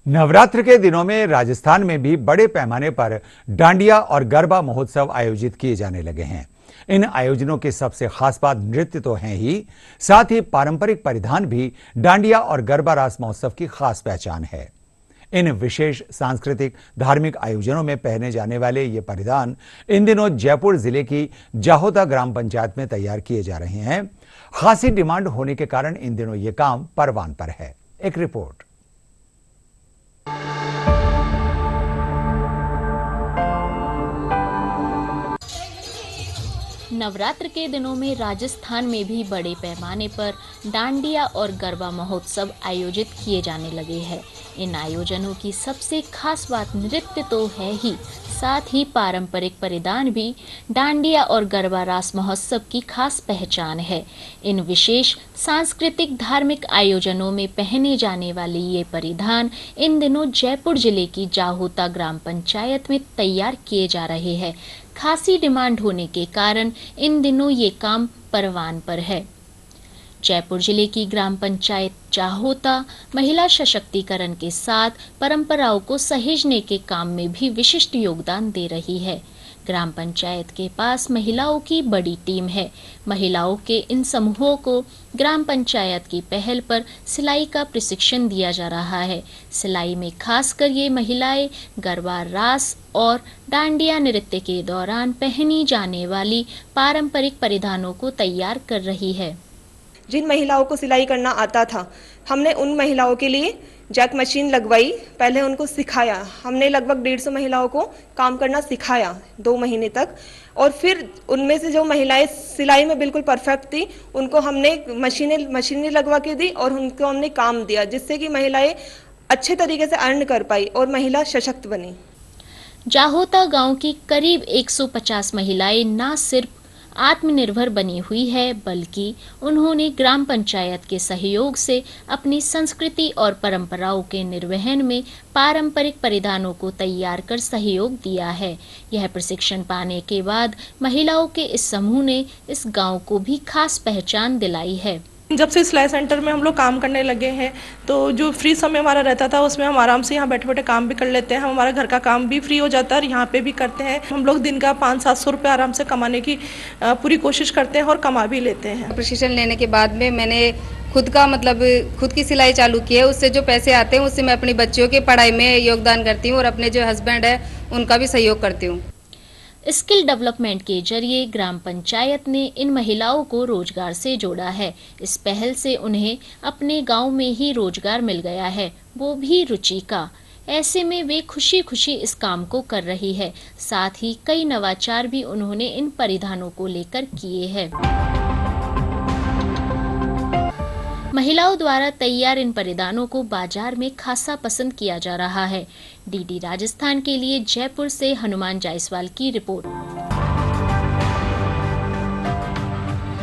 नवरात्र के दिनों में राजस्थान में भी बड़े पैमाने पर डांडिया और गरबा महोत्सव आयोजित किए जाने लगे हैं। इन आयोजनों की सबसे खास बात नृत्य तो है ही, साथ ही पारंपरिक परिधान भी डांडिया और गरबा रास महोत्सव की खास पहचान है। इन विशेष सांस्कृतिक धार्मिक आयोजनों में पहने जाने वाले ये परिधान इन दिनों जयपुर जिले की जाहोता ग्राम पंचायत में तैयार किए जा रहे हैं। खासी डिमांड होने के कारण इन दिनों ये काम परवान पर है। एक रिपोर्ट। नवरात्र के दिनों में राजस्थान में भी बड़े पैमाने पर डांडिया और गरबा महोत्सव आयोजित किए जाने लगे हैं। इन आयोजनों की सबसे खास बात नृत्य तो है ही, साथ ही पारंपरिक परिधान भी डांडिया और गरबा रास महोत्सव की खास पहचान है। इन विशेष सांस्कृतिक धार्मिक आयोजनों में पहने जाने वाले ये परिधान इन दिनों जयपुर जिले की जाहोता ग्राम पंचायत में तैयार किए जा रहे हैं। खासी डिमांड होने के कारण इन दिनों ये काम परवान पर है। जयपुर जिले की ग्राम पंचायत जाहोता महिला सशक्तिकरण के साथ परंपराओं को सहेजने के काम में भी विशिष्ट योगदान दे रही है। ग्राम पंचायत के पास महिलाओं की बड़ी टीम है। महिलाओं के इन समूहों को ग्राम पंचायत की पहल पर सिलाई का प्रशिक्षण दिया जा रहा है। सिलाई में खासकर ये महिलाएं गरबा रास और डांडिया नृत्य के दौरान पहनी जाने वाली पारंपरिक परिधानों को तैयार कर रही है। जिन महिलाओं को सिलाई करना आता था, हमने उन महिलाओं के लिए जैक मशीन लगवाई। पहले उनको सिखाया। हमने लगभग 150 महिलाओं को काम करना सिखाया 2 महीने तक, और फिर उनमें से जो महिलाएं सिलाई में बिल्कुल परफेक्ट थी, उनको हमने मशीनें लगवा के दी और उनको हमने काम दिया, जिससे कि महिलाएं अच्छे तरीके से अर्न कर पाई और महिला सशक्त बनी। जाहोता गांव की करीब 150 महिलाएं न सिर्फ आत्मनिर्भर बनी हुई है, बल्कि उन्होंने ग्राम पंचायत के सहयोग से अपनी संस्कृति और परंपराओं के निर्वहन में पारंपरिक परिधानों को तैयार कर सहयोग दिया है। यह प्रशिक्षण पाने के बाद महिलाओं के इस समूह ने इस गांव को भी खास पहचान दिलाई है। जब से सिलाई सेंटर में हम लोग काम करने लगे हैं, तो जो फ्री समय हमारा रहता था उसमें हम आराम से यहाँ बैठे बैठे काम भी कर लेते हैं। हम हमारा घर का काम भी फ्री हो जाता है और यहाँ पे भी करते हैं। हम लोग दिन का 500-700 रुपये आराम से कमाने की पूरी कोशिश करते हैं और कमा भी लेते हैं। प्रशिक्षण लेने के बाद में मैंने खुद की सिलाई चालू की है। उससे जो पैसे आते हैं उससे मैं अपनी बच्चियों की पढ़ाई में योगदान करती हूँ और अपने जो हस्बैंड है उनका भी सहयोग करती हूँ। स्किल डेवलपमेंट के जरिए ग्राम पंचायत ने इन महिलाओं को रोजगार से जोड़ा है। इस पहल से उन्हें अपने गांव में ही रोजगार मिल गया है, वो भी रुचि का। ऐसे में वे खुशी खुशी इस काम को कर रही है। साथ ही कई नवाचार भी उन्होंने इन परिधानों को लेकर किए हैं। महिलाओं द्वारा तैयार इन परिधानों को बाजार में खासा पसंद किया जा रहा है। डीडी राजस्थान के लिए जयपुर से हनुमान जायसवाल की रिपोर्ट।